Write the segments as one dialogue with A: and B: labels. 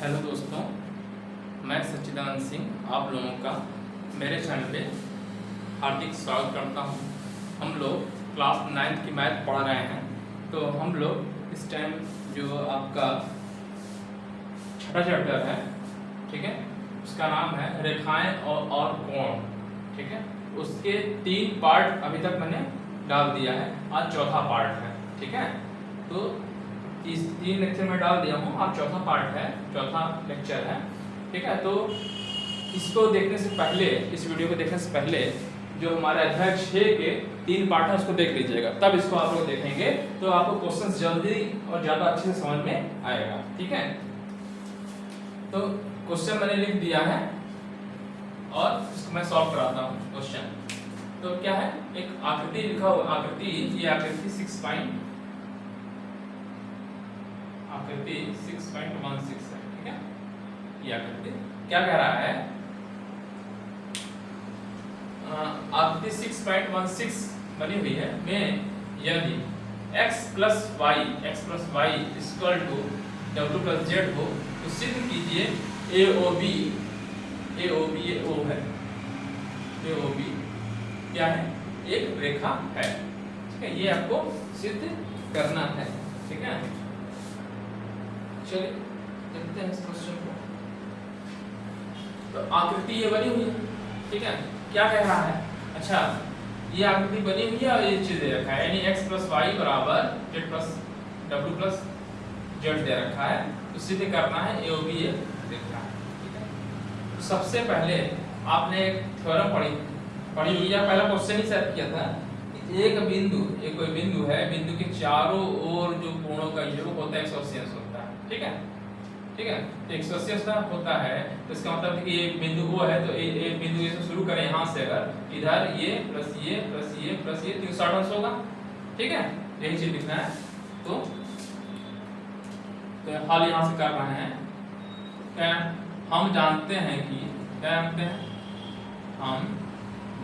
A: Hello दोस्तों, मैं सच्चिदानंद सिंह आप लोगों का मेरे चैनल पे हार्दिक स्वागत करता हूं। हम लोग क्लास 9th की मैथ पढ़ रहे हैं। तो हम लोग इस टाइम जो आपका छठा चैप्टर है, ठीक है, उसका नाम है रेखाएं और कोण, ठीक है। उसके 3 पार्ट अभी तक मैंने डाल दिया है, आज चौथा पार्ट है, ठीक है। तो इस 3 लेक्चर में डाल दिया हूँ, आज चौथा पार्ट है, चौथा लेक्चर है, ठीक है। तो इसको देखने से पहले, इस वीडियो को देखने से पहले जो हमारे अध्याय 6 के 3 पार्ट है उसको देख लीजिएगा, तब इसको आप लोग देखेंगे तो आपको क्वेश्चंस जल्दी और ज़्यादा अच्छे से समझ में आएगा, ठीक है। तो क्वेश्चन मैंने लिख दिया है और इसको मैं सॉल्व कराता हूँ क्वेश्चन। तो क्या है, एक आकृति लिखा हुआ, आकृति, ये आकृति 6.16 है, ठीक है। ये आकृति क्या कह रहा है, आकृति 6.16 बनी हुई है में यदि x plus y equal to डब्ल्यू प्लस जेड हो तो सिद्ध कीजिए AOB ये O है, AOB क्या है, एक रेखा है, ठीक है। ये आपको सिद्ध करना है, ठीक है। चलिए देखते हैं इस क्वेश्चन को। तो आकृति ये बनी हुई है, ठीक है। क्या कह रहा है, अच्छा ये आकृति बनी हुई है और ये चीज दे रखा है, यानी x प्लस वाई बराबर Z plus W plus Z दे रखा है। तो सिद्ध करना है AOB ये रेखा है, ठीक है। तो सबसे पहले आपने एक थ्योरम पढ़ी हुई है, पहला क्वेश्चन ही सेट किया था। एक बिंदु, एक कोई बिंदु है, बिंदु के चारों ओर जो कोणों का योग होता है 180 अंश होता है, ठीक है, ठीक है। तो 180 अंश होता है, तो इसका मतलब है कि ये बिंदु वो है, तो एक बिंदु से शुरू करें यहाँ से, अगर इधर ये प्लस ये प्लस ये प्लस ये 360 अंश होगा, ठीक है। यही चीज लिखना है। तो हाल यहाँ से कर रहे हैं, क्या हम जानते हैं कि, क्या जानते हैं, हम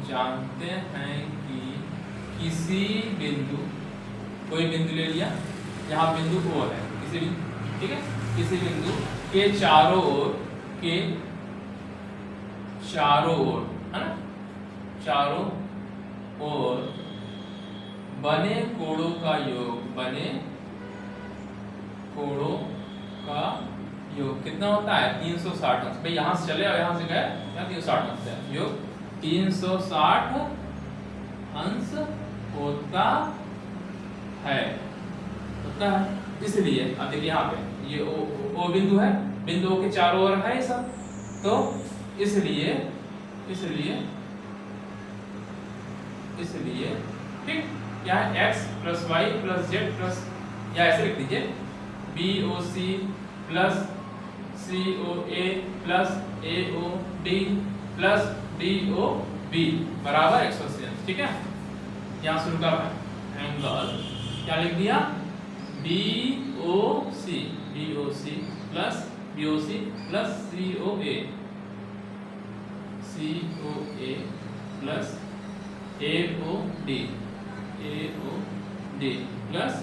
A: जानते हैं कि किसी बिंदु, कोई बिंदु ले लिया, यहाँ बिंदु O है, किसी भी, ठीक है, किसी बिंदु के चारों ओर है ना, चारों ओर बने कोणों का योग कितना होता है, 360 अंश। भाई यहाँ से चले और यहाँ से गए, यहाँ 360 अंश है, योग 360 अंश होता है। इसलिए अब देखिए यहाँ पे ये ओ बिंदु है, बिंदु O के चारों ओर है ये सब, तो इसलिए ठीक, क्या है, x plus y plus z plus, या ऐसे लिख दीजिए BOC plus COA plus AOD plus DOB बराबर 180 अंश, ठीक है। यहाँ शुरू कर रहे हैं एंगल, क्या लिख दिया, BOC plus COA plus AOD plus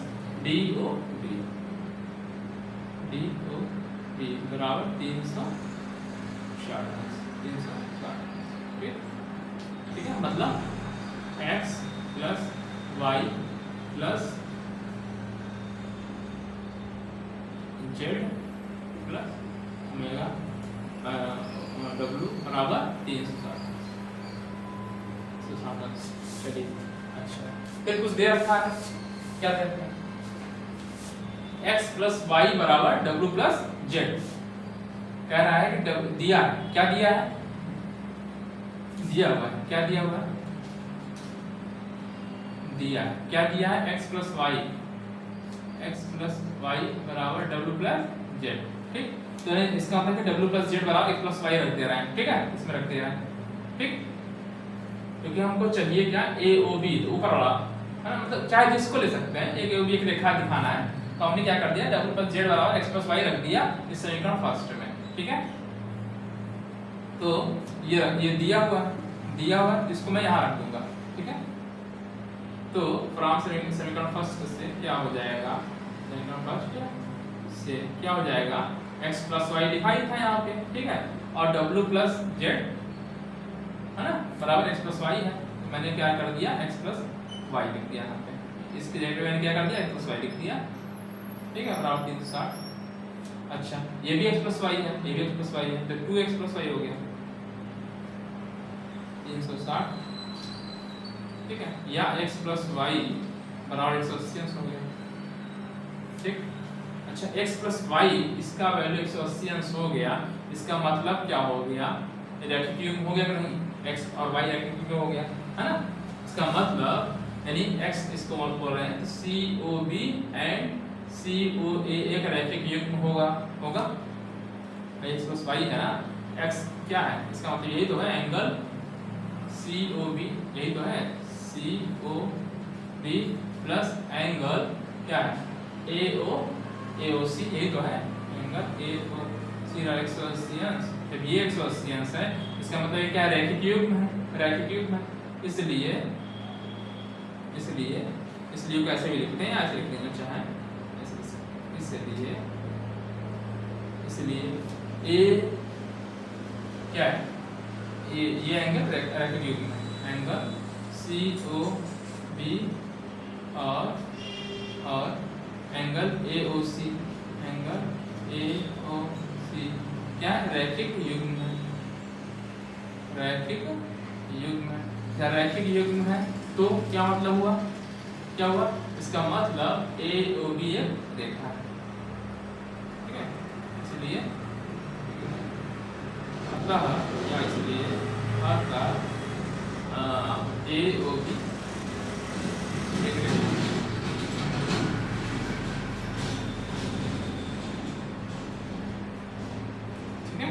A: DOB बराबर 360 ठीक है। मतलब x plus y plus z plus omega डब्ल्यू बराबर 360। चलिए, अच्छा फिर कुछ दे रखा है, क्या देते हैं, x प्लस वाई बराबर डब्ल्यू प्लस जेड, कह रहा है कि दिया है, क्या दिया है, दिया हुआ है, क्या दिया हुआ है, दिया है, क्या दिया है, x प्लस वाई बराबर डब्ल्यू प्लस जेड, ठीक। तो इसका मतलब है डब्ल्यू प्लस जेड बराबर x प्लस वाई रख दे रहे हैं, ठीक है, इसमें रख दे रहे हैं, ठीक। क्योंकि हमको चाहिए क्या, AOB, तो ऊपर वाला है ना, मतलब चाहे जिसको ले सकते हैं, एक AOB एक रेखा दिखाना है, तो हमने क्या कर दिया, डब्ल्यू प्लस जेड बराबर x प्लस वाई रख दिया इस समीकरण फर्स्ट में, ठीक है। तो ये दिया हुआ इसको मैं यहाँ रख दूंगा, ठीक है। तो फ्रॉम समीकरण फर्स्ट से क्या हो जाएगा, समीकरण फर्स्ट से क्या हो जाएगा, x प्लस वाई लिखा ही था यहाँ पे, ठीक है, और w प्लस जेड है ना बराबर x प्लस वाई है, तो मैंने क्या कर दिया x प्लस वाई लिख दिया यहाँ पे, इसके जगह पे मैंने क्या कर दिया x प्लस वाई लिख दिया, ठीक है, बराबर 360। अच्छा ये भी x प्लस वाई है, ये भी x प्लस वाई है, तो 2x प्लस वाई हो गया 360, ठीक है, या x प्लस वाई बराबर 180 हो गया, ठीक। अच्छा x प्लस वाई इसका वैल्यू 180 अंश हो गया, इसका मतलब क्या हो गया, रैखिक युग्म हो गया कि नहीं, x और y रैखिक युग्म हो गया है ना, इसका मतलब यानी x इसको बोल रहे हैं तो COB एंड COA एक रैखिक युग्म होगा, x प्लस वाई है ना, x क्या है, इसका मतलब यही तो है एंगल COB, यही तो है COB प्लस एंगल क्या है AOC, यही तो है एंगल AOC 180 अंश, जब ये 180 अंश है इसका मतलब ये क्या है, रैखिक युग्म है, रैखिक युग्म है, इसलिए कैसे भी लिखते हैं, ऐसे लिख देना चाहें, इसलिए A क्या है, ये एंगल रैखिक युग्म है, एंगल COB और एंगल AOC, क्या है, रैखिक युग्म है, रैखिक युग्म है, तो क्या मतलब हुआ, क्या हुआ, इसका मतलब AOB एक रेखा है, ठीक है, इसलिए AOB एक रेखा, ठीक है।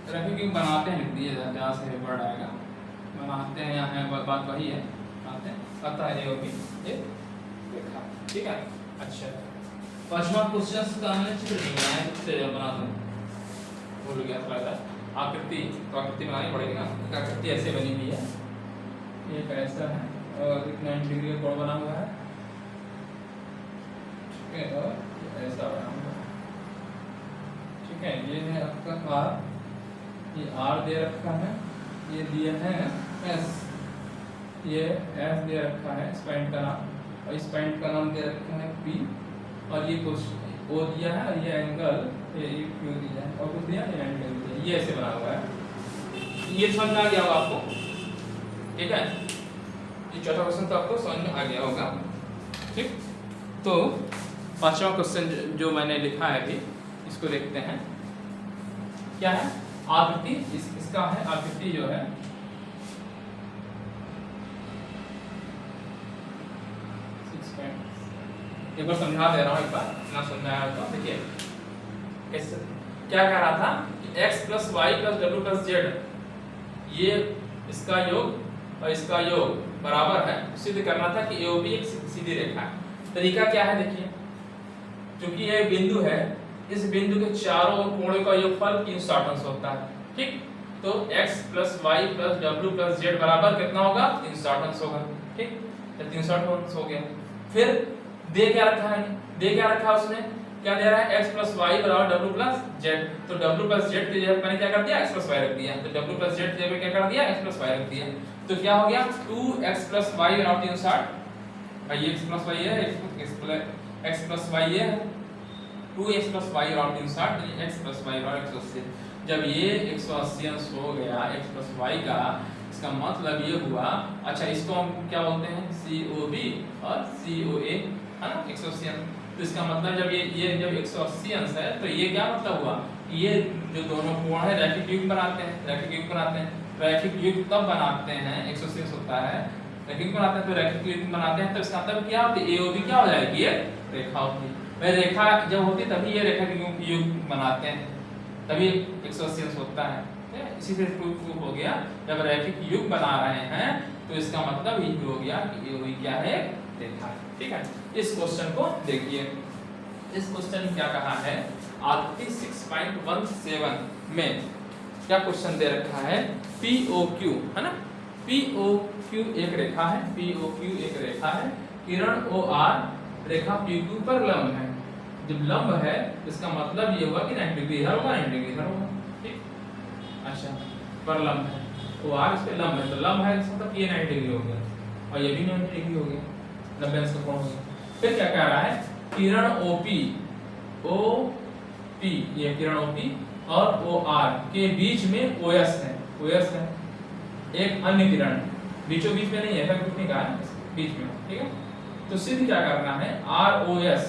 A: रैखिक युग्म बनाते हैं, लिख दिए जहाँ से वर्ड आएगा, बनाते हैं, यहाँ बात वही है, बनाते हैं, अतः AOB एक रेखा, ठीक है। अच्छा पांचवा क्वेश्चन का हमने चित्र नहीं बनाया, इससे बना दूं, भूल गया थोड़ा सा, आकृति, तो आकृति बनानी पड़ेगी ना, आकृति ऐसे बनी हुई है, एक ऐसा है और एक 90 डिग्री का कोण बना हुआ है, ठीक है, और ऐसा बना हुआ है, ठीक है, ये है आपका R, ये R दे रखा है, ये दिया है S, ये S दे रखा है इस पॉइंट का नाम, और इस पॉइंट का नाम दे रखा है P, और ये कुछ O दिया है, और ये एंगल ये Q दिया है, और कुछ दिया ये एंगल दिया, ये ऐसे बना हुआ है, ये समझ में आ गया होगा आपको, ठीक है, ये चौथा क्वेश्चन तो आपको समझ में आ गया होगा, ठीक। तो पांचवा क्वेश्चन जो मैंने लिखा है अभी, इसको देखते हैं, क्या है, आकृति, इसका है आकृति जो है, एक बार समझा दे रहा हूँ, एक बार ना समझ में आया तो देखिए, क्या कह रहा था कि x plus y plus W plus z, ये इसका योग और इसका योग बराबर है, सिद्ध करना था कि AOB एक सीधी रेखा है। तरीका क्या है देखिए, क्योंकि ये बिंदु है, इस बिंदु के चारों ओर कोणों का योगफल 360 अंश होता है, ठीक, तो x plus y plus W plus z बराबर कितना होगा, 360 अंश होगा, ठीक, तो 360 अंश हो गया। फिर दे क्या रखा है, उसने क्या दे रहा है, x प्लस वाई बराबर डब्ल्यू प्लस जेड, तो डब्ल्यू प्लस जेड की जगह मैंने क्या कर दिया, x प्लस वाई रख दिया, तो डब्ल्यू प्लस जेड की जगह क्या कर दिया, x प्लस वाई रख दिया, तो क्या हो गया 2x प्लस वाई बराबर 360, भाई x प्लस वाई है, x प्लस वाई है 2x प्लस वाई बराबर 360, x प्लस वाई बराबर 180, जब ये 180 अंश हो गया x प्लस वाई का, इसका मतलब ये हुआ, अच्छा इसको हम क्या बोलते हैं, COB और COA है ना, 180 अंश, तो इसका मतलब जब ये जब 180 अंश है, तो ये क्या मतलब हुआ, ये जो दोनों कोण है रैखिक युग्म बनाते हैं, रैखिक युग्म तब बनाते हैं, 180 अंश होता है, रैखिक बनाते हैं, तो रैखिक युग्म बनाते हैं, तो इसका मतलब क्या होती है, AOB क्या हो जाएगी, ये रेखा होती है, वह रेखा जब होती है तभी ये रैखिक युग्म बनाते हैं, तभी 180 अंश होता है, इसी से प्रूफ हो गया, जब रैखिक युग्म बना रहे हैं तो इसका मतलब ये हो गया कि AOB क्या है, रेखा, ठीक है। इस क्वेश्चन को देखिए, इस क्वेश्चन में क्या कहा है, आकृति 6.17 में क्या क्वेश्चन दे रखा है, POQ है ना, POQ एक रेखा है, POQ एक रेखा है, किरण OR रेखा PQ पर लंब है। जब लंब है इसका मतलब ये हुआ कि 90 डिग्री इधर होगा, 90 डिग्री इधर होगा, ठीक। अच्छा, पर लंब है, OR इस पे लंब है, तो लंब है इसका मतलब ये 90 डिग्री हो गया और ये भी 90 डिग्री हो गया, 90 इसका कोण हो गया। फिर क्या कह रहा है, किरण OP ये किरण OP और OR के बीच में OS है, एक अन्य किरण बीचों बीच में नहीं है, ऐसा कुछ नहीं कहा है, बीच में, ठीक है। तो सिद्ध क्या करना है, ROS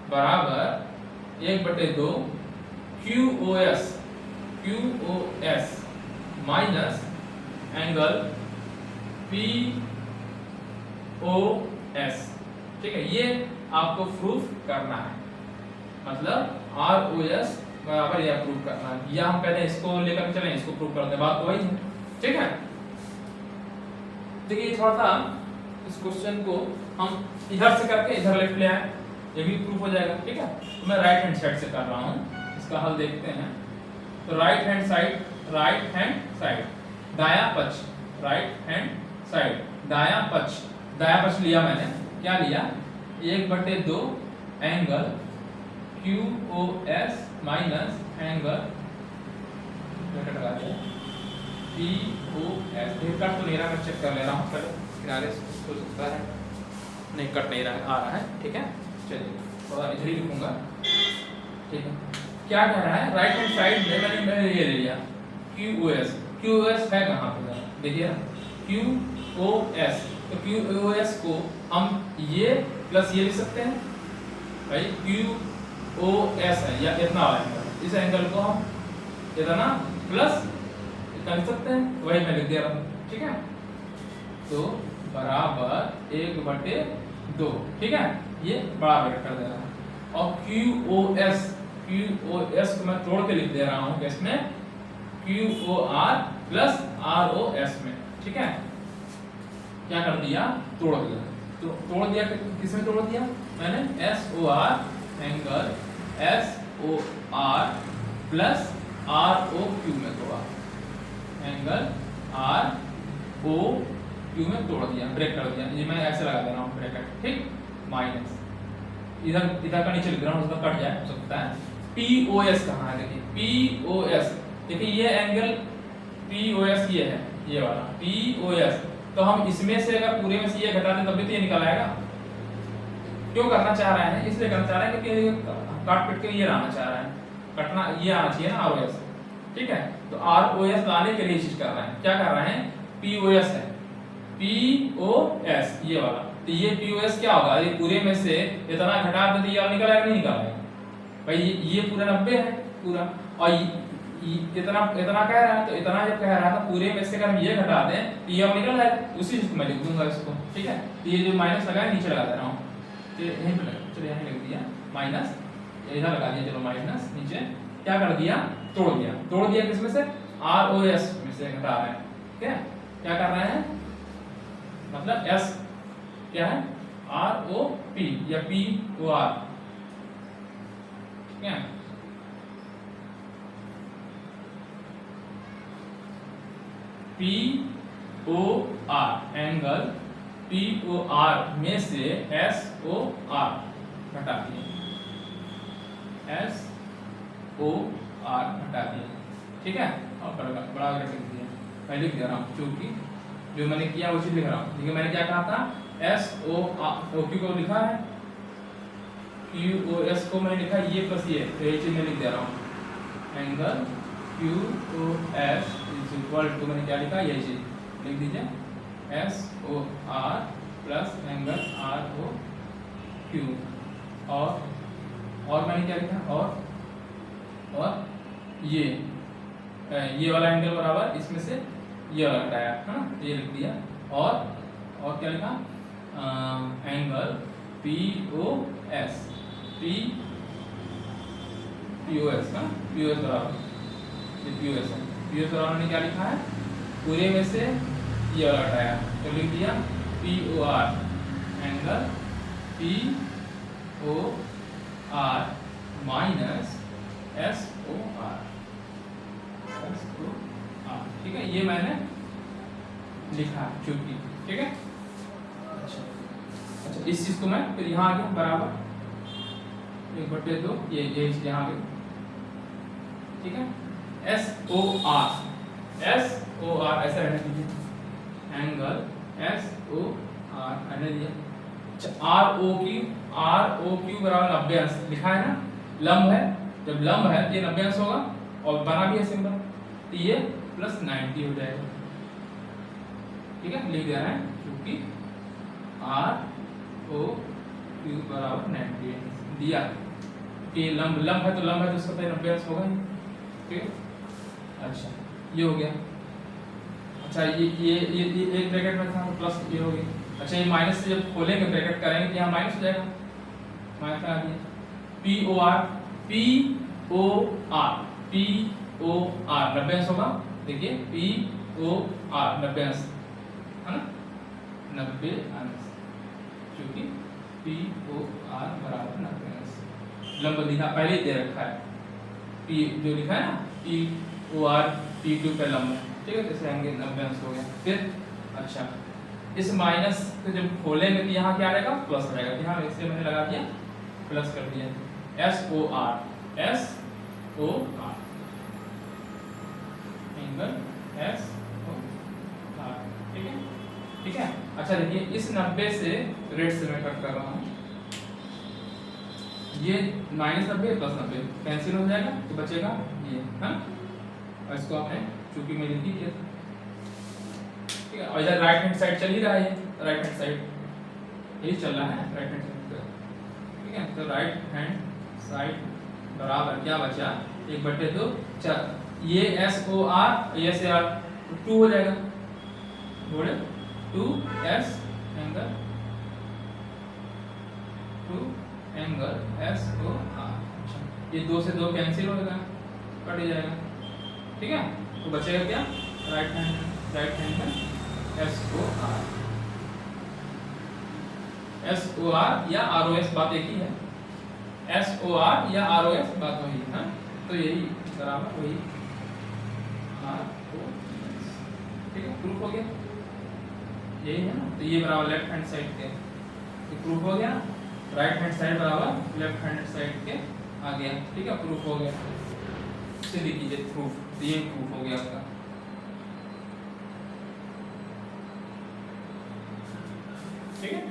A: बराबर 1/2 QOS माइनस एंगल POS, ठीक है। ये आपको प्रूफ करना है, मतलब ROS बराबर यह प्रूफ करना है, या हम पहले इसको लेकर चलें, इसको प्रूफ करते हैं, बात तो वही है, ठीक है। देखिए थोड़ा सा इस क्वेश्चन को हम इधर से करके इधर लेफ्ट ले आए, ये भी प्रूफ हो जाएगा, ठीक है। तो मैं राइट हैंड साइड से कर रहा हूँ, इसका हल देखते हैं। तो राइट हैंड साइड दायां पक्ष, राइट हैंड साइड दायां पक्ष लिया मैंने, क्या लिया, 1/2 angle QOS minus angle bracket लगा दिया POS। कट तो नहीं रहा, मैं चेक कर ले रहा हूँ पहले, किनारे हो सकता है नहीं, कट नहीं रहा, आ रहा है, ठीक है। चलिए थोड़ा इधर ही लिखूंगा, ठीक है। क्या कह रहा है, राइट हैंड साइड में मैंने ये ले लिया QOS है कहाँ पे, देखिए QOS, तो QOS को हम ये प्लस ये लिख सकते हैं भाई, QOS है या इतना वाला एंगल, इस एंगल को हम इतना प्लस इतना लिख सकते हैं, वही मैं लिख दे रहा हूँ, ठीक है। तो बराबर 1/2, ठीक है, ये बड़ा ब्रैकेट कर दे रहा है। और QOS को मैं तोड़ के लिख दे रहा हूँ किसमें, QOR प्लस ROS में, ठीक है। क्या कर दिया, तोड़ दिया, तो तोड़ दिया किसमें तोड़ दिया मैंने, SOR angle SOR plus ROQ में तोड़ा, एंगल ROQ में तोड़ दिया, ब्रेक कर दिया, ये मैं ऐसे लगा दे रहा हूँ ब्रैकेट, ठीक, माइनस इधर का नीचे लिख रहा हूँ, उसका कट जाए, हो सकता है। POS कहाँ है, देखिए POS, देखिए ये एंगल POS ये है, ये वाला POS, तो हम इसमें से अगर पूरे में से ये घटा दें तब भी तो ये निकल आएगा। क्यों करना चाह रहे हैं, इसलिए करना चाह रहे हैं क्योंकि काट पीट के ये आना चाह रहे हैं, कटना ये आना चाहिए ना ROS, ठीक है। तो ROS लाने के लिए चीज कर रहे हैं, क्या कर रहे हैं, POS है, POS ये वाला, तो ये POS क्या होगा, ये पूरे में से इतना घटा दें तो ये निकल आएगा, नहीं निकल आएगा भाई, ये पूरा 90 है पूरा, और इतना कह रहा है, तो इतना जब कह रहा था पूरे में से अगर हम ये घटा दें तो ये अब निकल आएगा, उसी चीज को मैं लिख दूंगा इसको, ठीक है। तो ये जो माइनस लगा है नीचे लगा दे रहा हूँ, तो यहीं पे चलो यहाँ लिख दिया माइनस, इधर लगा दिया, चलो माइनस नीचे, क्या कर दिया, तोड़ दिया किसमें से, ROS में से घटा रहे हैं, ठीक है। क्या कर रहे हैं, मतलब S क्या है, ROP या POR, ठीक है। POR एंगल POR में से SOR घटा दिया, SOR घटा दिया, ठीक है। और बड़ा लिख दिया, मैं लिख दे रहा हूँ, क्योंकि जो मैंने किया वो चीज लिख रहा हूँ, ठीक है। मैंने क्या कहा था, SOQ को लिखा है, QOS को मैंने लिखा ये प्लस ये, तो ये चीज मैं लिख दे रहा हूँ, angle QOS is equal to, मैंने क्या लिखा, ये चीज लिख दीजिए, SOR प्लस एंगल ROQ, और मैंने क्या लिखा, और ये वाला एंगल बराबर इसमें से ये वाला घटाया है ना, तो ये लिख दिया, और क्या लिखा, एंगल POS ना, POS बराबर, ये POS है, POS बराबर ने क्या लिखा है, पूरे में से ये वाला घटाया, तो लिख दिया POR angle POR minus SOR ठीक है, ये मैंने लिखा क्योंकि, ठीक है। अच्छा, इस चीज को मैं फिर यहाँ आ गया बराबर 1/2, ये चीज यहाँ आ गई, ठीक है। SOR ऐसा रहने दीजिए, एंगल SOR रहने दिया। ROQ बराबर 90 अंश लिखा है ना, लंब है, जब लंब है तो ये 90 अंश होगा और बना भी है सिंबल, तो ये प्लस 90 हो जाएगा, ठीक है। लिख देना है क्योंकि ROQ बराबर 90 दिया कि लंब है तो उसका 90 अंश होगा ही, ठीक है। अच्छा, ये हो गया। अच्छा, ये एक ब्रैकेट में था तो प्लस ये हो गया। अच्छा, ये माइनस से जब खोलेंगे ब्रैकेट करेंगे तो यहाँ माइनस हो जाएगा, माइनस आ गया। POR 90 अंश होगा, देखिए POR 90 अंश है ना, 90 अंश, क्योंकि POR बराबर 90 अंश लंब दिखा पहले ही दे रखा है, P जो लिखा है ना POR PQ पे लंब है, ठीक है। जैसे एंगल 90 अंश हो गया। फिर अच्छा, इस माइनस को जब खोलेंगे तो यहाँ क्या रहेगा, प्लस रहेगा, यहाँ इससे मैंने लगा दिया प्लस कर दिया। SOR एंगल SOR, ठीक है, ठीक है। अच्छा देखिए, इस 90 से रेड से मैं कट कर रहा हूँ, ये -90 प्लस 90 कैंसिल हो जाएगा तो बचेगा ये, हाँ। और इसको आपने चूंकि मैं लिख दिया, ठीक है। और इधर राइट हैंड साइड चल ही रहा है, राइट हैंड साइड यही चल रहा है, राइट हैंड साइड, ठीक है। तो राइट हैंड साइड बराबर क्या बचा, 1/2, ये SOR ये SOR 2 हो जाएगा, जोड़े 2S एंगल SOR। ये 2 से 2 कैंसिल हो जाएगा, कट जाएगा, ठीक है। तो बचेगा क्या, राइट हैंड में SOR या ROS बात एक ही है, SOR या ROS बात वही है, तो यही बराबर वही ROS, ठीक है। प्रूफ हो गया, यही है ना। तो ये बराबर लेफ्ट हैंड साइड के, तो प्रूफ हो गया, राइट हैंड साइड बराबर लेफ्ट हैंड साइड के आ गया, ठीक है। प्रूफ हो गया, इसे लिख लीजिए प्रूफ, तो ये प्रूफ हो गया आपका, ठीक है।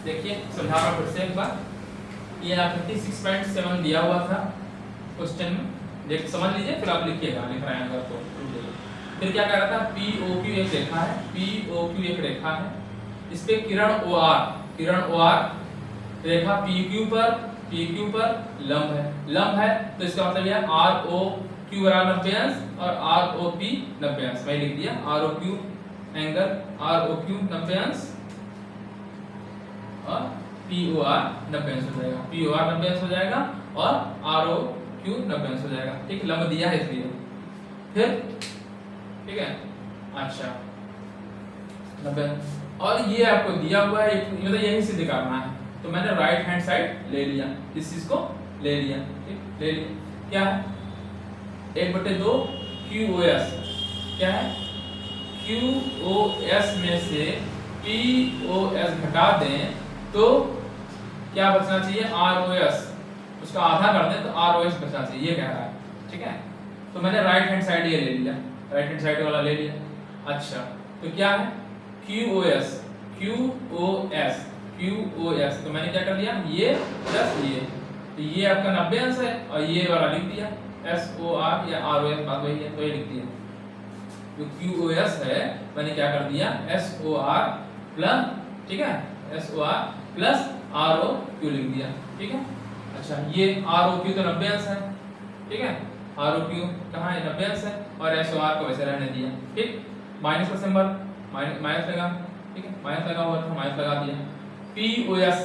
A: देखिए समझा रहा फिर से एक बार, ये 36.7 दिया हुआ था क्वेश्चन में, देख समझ लीजिए फिर आप लिखिएगा, लिख रहे हैं अगर तो फिर क्या कह रहा था, POQ एक रेखा है, POQ एक रेखा है, इस पे किरण OR रेखा PQ पर लंब है, तो इसका मतलब यह ROQ बराबर 90 अंश और ROP 90 अंश, मैं लिख दिया ROQ 90 अंश और POR 90 अंश हो जाएगा, POR 90 अंश हो जाएगा और ROQ 90 अंश हो जाएगा, ठीक। लंब दिया है इसलिए, फिर ठीक है। अच्छा 90, और ये आपको दिया हुआ है, मतलब यही से दिखाना है, तो मैंने राइट हैंड साइड ले लिया, इस चीज को ले लिया, ठीक, ले लिया। क्या है 1/2 QoS, क्या है QoS में से POS घटा दें तो क्या बचना चाहिए, ROS, उसका आधा कर दें तो ROS बचना चाहिए, ये कह रहा है, ठीक है। तो मैंने राइट हैंड साइड ये ले लिया, राइट हैंड साइड वाला ले लिया। अच्छा, तो क्या है QoS, तो मैंने क्या कर लिया, ये प्लस ये, तो ये आपका 90 अंश है और ये वाला लिख दिया SOR या ROS बात वही है, तो ये लिख दिया। जो QoS है मैंने क्या कर दिया SOR प्लस, ठीक है, SOR प्लस ROQ लिख दिया, ठीक है। अच्छा, ये ROQ तो 90 अंश है, ठीक है, ROQ कहाँ है 90 अंश है और SOR को वैसे रहने दिया, ठीक। माइनस का सिंबल, माइनस लगा, ठीक है, माइनस लगा हुआ था, माइनस लगा दिया। POS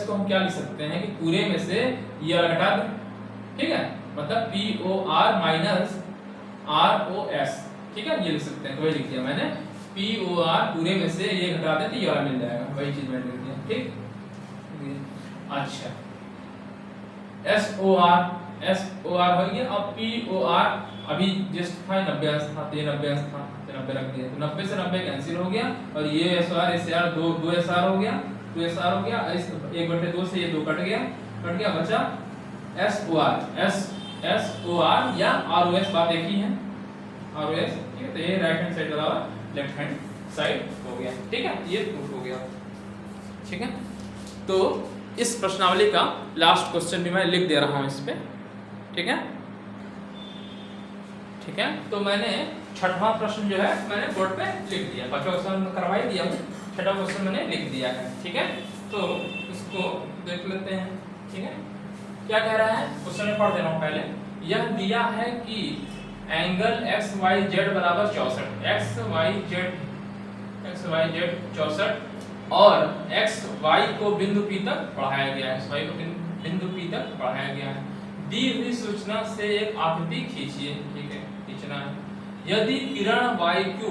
A: को हम क्या लिख सकते हैं कि पूरे में से ये वाला घटा दें, ठीक है, मतलब POR माइनस ROS, ठीक है, ये लिख सकते हैं, तो वही लिख दिया मैंने POR पूरे में से ये घटा दे तो ये वाला मिल जाएगा, वही चीज मैंने लिख दिया। ठीक, अच्छा SOR हो गया। अब POR अभी जस्ट था 90 अंश था, तो ये 90 अंश था, तो 90 रख दिया, तो 90 से 90 कैंसिल हो गया, और ये SOR SR 2 SR हो गया, 2 SR हो गया, इस 1/2 से ये 2 कट गया, बचा SOR या ROS, बात एक ही है, ROS। ठीक है, तो ये राइट हैंड साइड बराबर लेफ्ट हैंड साइड हो गया। ठीक है, ये प्रूफ हो गया। ठीक है, तो इस प्रश्नावली का लास्ट क्वेश्चन भी मैं लिख दे रहा हूं इस पे। ठीक है, ठीक है, तो मैंने छठवां प्रश्न जो है मैंने बोर्ड पे लिख दिया, पांचवा क्वेश्चन करवा ही दिया, छठा क्वेश्चन मैंने लिख दिया है। ठीक है, तो इसको देख लेते हैं। ठीक है, क्या कह रहा है क्वेश्चन में, पढ़ दे रहा हूं पहले। यह दिया है कि एंगल XYZ बराबर 64, XYZ 64 और XY को बिंदु P तक बढ़ाया गया है, XY को बिंदु P तक बढ़ाया गया है। दी हुई सूचना से एक आकृति खींचिए। ठीक है, खींचना है। यदि किरण YQ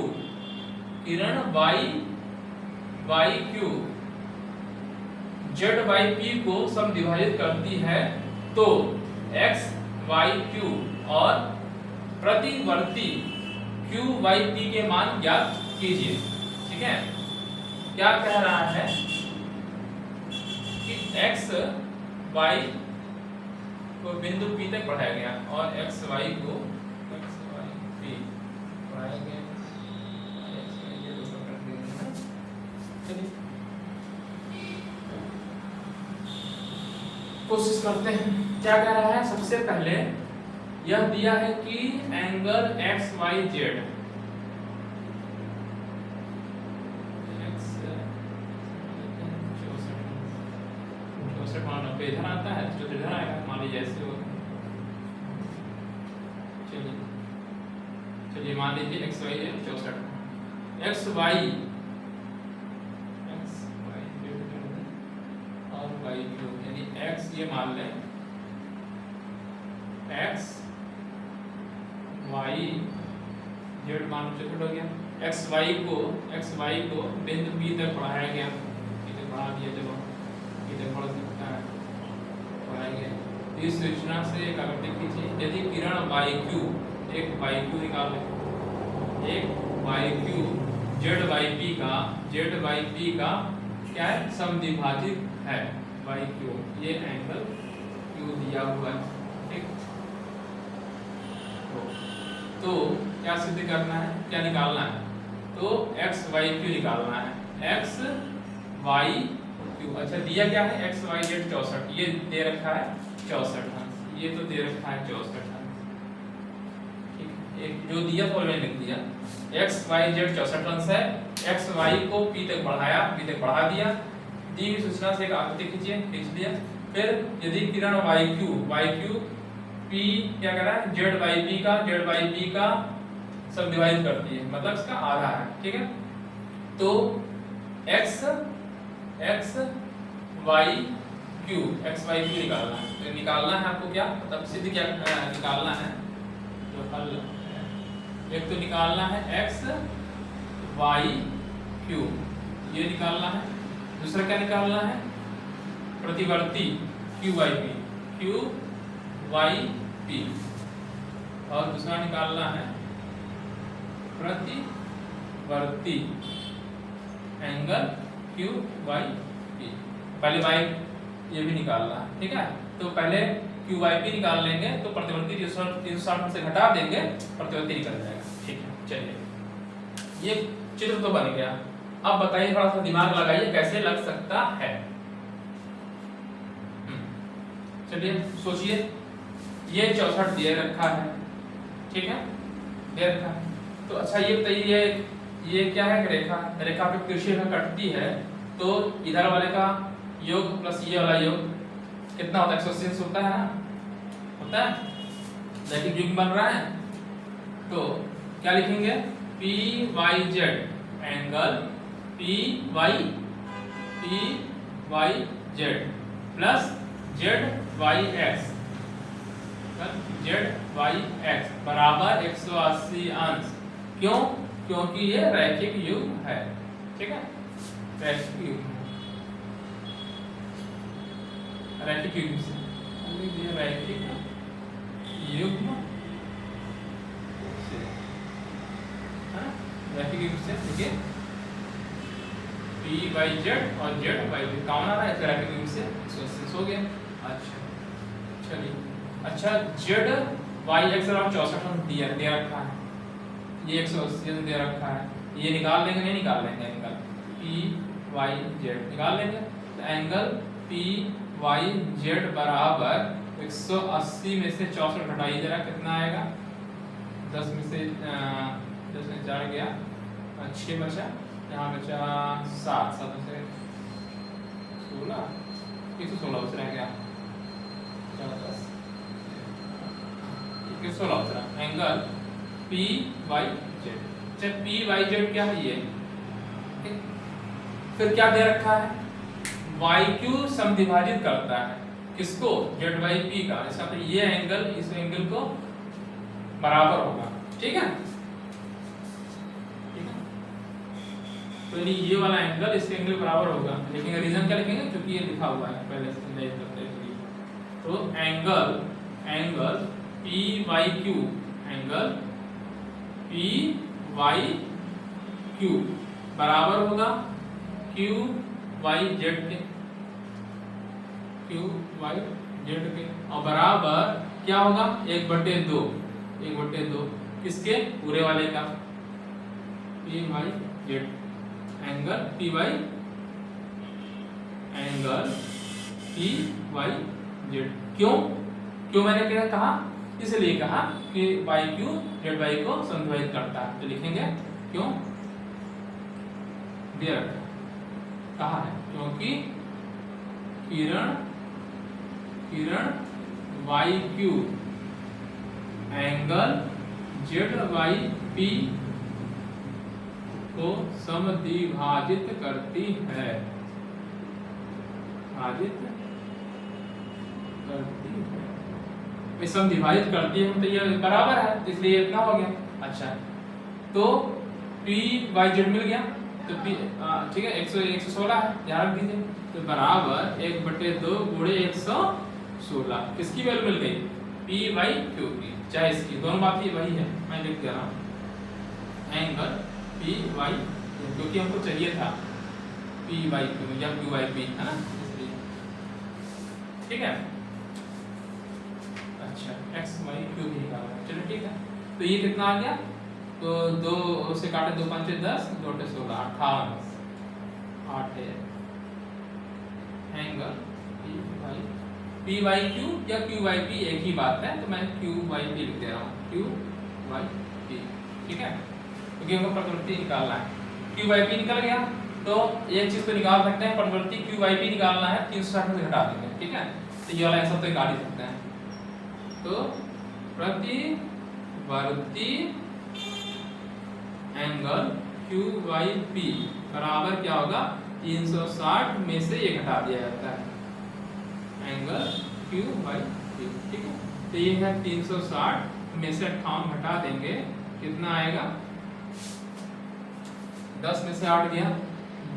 A: ZYP को समद्विभाजित करती है तो XYQ और प्रतिवर्ती QYP के मान ज्ञात कीजिए। ठीक है, क्या कह रहा है कि XY को बिंदु P तक बढ़ाया गया और XY को XYP बढ़ाया गया। कोशिश करते हैं, क्या कह रहा है। सबसे पहले यह दिया है कि एंगल XYZ इधर आता है, जो इधर आएगा मान लीजिए ऐसे हो। चलिए मान लीजिए XYZ 64, XY और YQ, यानी X ये मान लें XYZ मान लो हो गया, XY को बिंदु P तक बढ़ाया गया, इधर बढ़ा दिया, जब इधर बढ़ सकता है बढ़ाया गया। इस सूचना से एक आकृति खींचिए। यदि किरण YQ, एक YQ निकाल लें, एक YQ ZYP का क्या है, समद्विभाजित है YQ, ये एंगल Q दिया हुआ है। ठीक, तो क्या सिद्ध करना है, क्या निकालना है, तो XYQ निकालना है, XYQ। अच्छा दिया क्या है, XYZ 64, ये दे रखा है 64 अंश, ये तो दे रखा है 64 अंश। ठीक, एक जो दिया तो मैंने लिख दिया, XYZ 64 अंश है, XY को P तक बढ़ा दिया। दी हुई सूचना से एक आकृति खींचिए, खींच दिया। फिर यदि किरण YQ P क्या कर रहा है, ZYP का सबडिवाइड करती है, मतलब इसका आधा है। ठीक है, तो XYQ निकालना है, तो निकालना है आपको क्या, मतलब सिद्ध क्या निकालना है, जो हल एक तो निकालना है XYQ, ये निकालना है। दूसरा क्या निकालना है, प्रतिवर्ती QYP, और दूसरा निकालना है प्रतिवर्ती एंगल QYP। पहले Y ये भी निकालना है। ठीक है, तो पहले QYP निकाल लेंगे, तो प्रतिवर्ती 360 से घटा देंगे, प्रतिवर्ती निकल जाएगा। ठीक है, चलिए ये चित्र तो बन गया। अब बताइए, थोड़ा सा दिमाग लगाइए, कैसे लग सकता है। चलिए सोचिए, ये 64 दे रखा है, ठीक है, दे रखा है। तो अच्छा ये बताइए, ये क्या है, रेखा पे तिरछी रेखा कटती है, तो इधर वाले का योग प्लस ये वाला योग कितना होता है, 180 होता है ना, होता है, देखिए योग बन रहा है। तो क्या लिखेंगे, PYZ angle PYZ plus ZYX बराबर 180 अंश। क्यों, क्योंकि ये रैखिक युग्म है। ठीक है, रैखिक युग्म, रैखिक युग्म से रैखिक युग्म से, रैखिक युग्म से देखिए पी बाई जेड और जेड बाई पी कॉमन आ रहा है, रैखिक युग्म से 180 हो गया। अच्छा चलिए, अच्छा जेड वाई एक्स और 64 दिया दे रखा है, ये 180 दे रखा है, ये निकाल लेंगे, नहीं निकाल लेंगे, निकाल पी वाई जेड निकाल लेंगे। तो एंगल पी वाई जेड बराबर 180 में से 64 घटाइए जरा, कितना आएगा? 10 में से 4 गया, 6 बचा, यहाँ बचा 7, 7 में से 16, 116 बच रहा क्या? 116 बच रहा। एंगल पी वाई जेड, अच्छा पी वाई जेड क्या है ये, फिर क्या दे रखा है? वाई क्यू समद्विभाजित करता है किसको? जेड बाई पी का, इसका तो ये एंगल इस एंगल को बराबर होगा। ठीक है, तो ये वाला एंगल इसके एंगल बराबर होगा, लेकिन रीजन क्या लिखेंगे? क्योंकि ये लिखा हुआ है पहले से नहीं करते इसलिए। तो angle P Y Q, angle P Y Q बराबर होगा क्यू वाई जेड के, क्यू वाई जेड के, और बराबर क्या होगा? 1/2, 1/2 किसके? पूरे वाले का, P Y Z, angle P Y, angle P Y Z. क्यों मैंने क्या कहा? इसलिए कहा कि वाई क्यू जेड वाई को समद्विभाजित करता है, तो लिखेंगे क्यों दे रखा कहा है, क्योंकि किरण Y Q angle Z Y P को समद्विभाजित करती है, भाजित करती है, समद्विभाजित करती है, तो ये बराबर है, इसलिए इतना हो गया। अच्छा तो पी वाई जेड मिल गया, तो पी ठीक है 116 है, ध्यान रख दीजिए, तो बराबर 1/2 गुणे 116 किसकी वैल्यू मिल गई? पी वाई क्यू की, चाहे इसकी, दोनों बात ही वही है, मैं लिख दे रहा हूँ एंगल पी वाई, क्योंकि हमको चाहिए था पी वाई क्यू या क्यू वाई पी, है ना, इसलिए। ठीक है, अच्छा एक्स वाई क्यू भी निकालना है, चलो ठीक है। तो ये कितना आ गया? तो 2 से काटे 2 5 10, 2 8 16, 58, 8 है एंगल पी वाई क्यू या क्यू वाई पी, एक ही बात है, तो मैं क्यू वाई पी लिख दे रहा हूँ, क्यू वाई पी। ठीक है, क्योंकि हमको प्रतिवृत्ति निकालना है, क्यू वाई पी निकल गया, तो एक चीज तो निकाल सकते हैं, प्रतिवृत्ति क्यू वाई पी निकालना है, 360 में घटा देंगे। ठीक है, तो ये वाला आंसर तो निकाल ही सकते हैं, तो प्रतिवर्ती एंगल क्यू वाई पी बराबर क्या होगा? 360 में से ये घटा दिया जाता है, एंगल क्यू वाई पी। ठीक है, तो ये है 360 में से 58 घटा देंगे, कितना आएगा? 10 में से 8 गया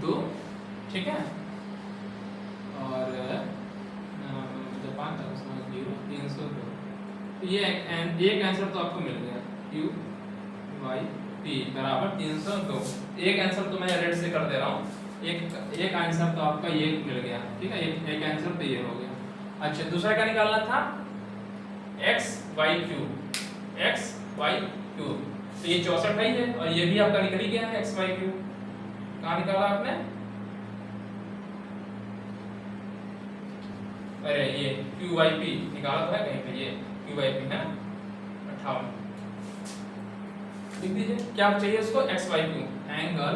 A: 2, ठीक है, और 5 302, तो ये एक आंसर तो आपको मिल गया, क्यू वाई पी बराबर 302। एक आंसर तो मैं रेड से कर दे रहा हूँ, एक आंसर तो आपका ये मिल गया। ठीक है, एक आंसर तो ये हो गया। अच्छा दूसरा क्या निकालना था? X Y Q, X Y Q, तो ये 64 ही है, और ये भी आपका निकल ही गया है एक्स वाई क्यू। कहाँ निकाला आपने? अरे ये क्यू वाई पी निकाला तो है कहीं पे, ये क्यू वाई पी है 58, लिख दीजिए। क्या चाहिए इसको? X Y Q, angle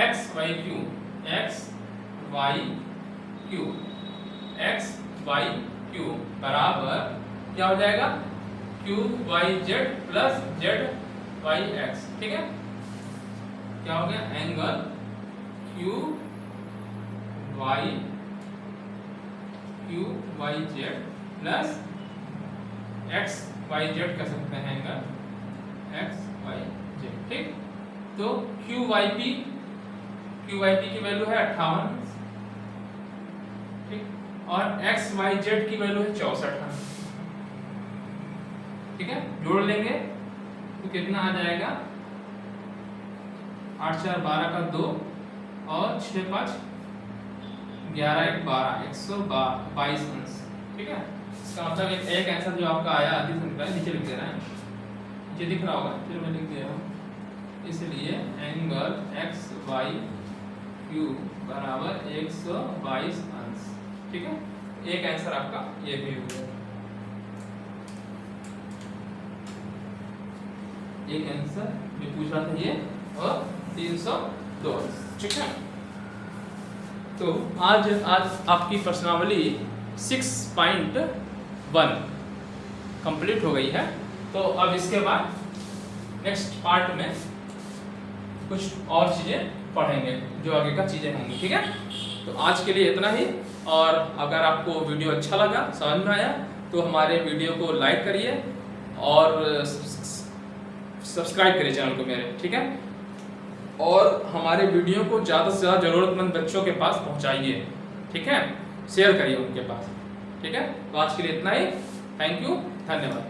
A: X Y Q, X Y Q, X Y Q बराबर क्या हो जाएगा? Q Y Z plus Z Y X. ठीक है, क्या हो गया? Angle Q Y Z plus X Y Z कर सकते हैं, एंगल एक्स वाई जेड। ठीक, तो QYP की वैल्यू है 58, ठीक, और XYZ की वैल्यू है 64, ठीक है। जोड़ लेंगे तो कितना आ जाएगा, 8 4 12 का 2 और 6 5 11 1 12, 122 अंश, ठीक है। इसका मतलब एक आंसर जो आपका आया आधी संख्या नीचे लिख दे रहा है, नीचे दिख रहा होगा, चलो मैं लिख दे रहा हूँ। इसलिए एंगल XYQ बराबर 122 अंश, ठीक है। एक आंसर आपका ये भी हो गया, एक आंसर जो पूछ रहा था ये, और 302 अंश, ठीक है। तो आज आपकी प्रश्नावली 6.1 कंप्लीट हो गई है। तो अब इसके बाद नेक्स्ट पार्ट में कुछ और चीज़ें पढ़ेंगे, जो आगे का चीज़ें होंगी, ठीक है। तो आज के लिए इतना ही, और अगर आपको वीडियो अच्छा लगा, समझ में आया, तो हमारे वीडियो को लाइक करिए और सब्सक्राइब करिए चैनल को मेरे, ठीक है। और हमारे वीडियो को ज़्यादा से ज़्यादा ज़रूरतमंद बच्चों के पास पहुंचाइए, ठीक है, शेयर करिए उनके पास, ठीक है। तो आज के लिए इतना ही, थैंक यू, धन्यवाद।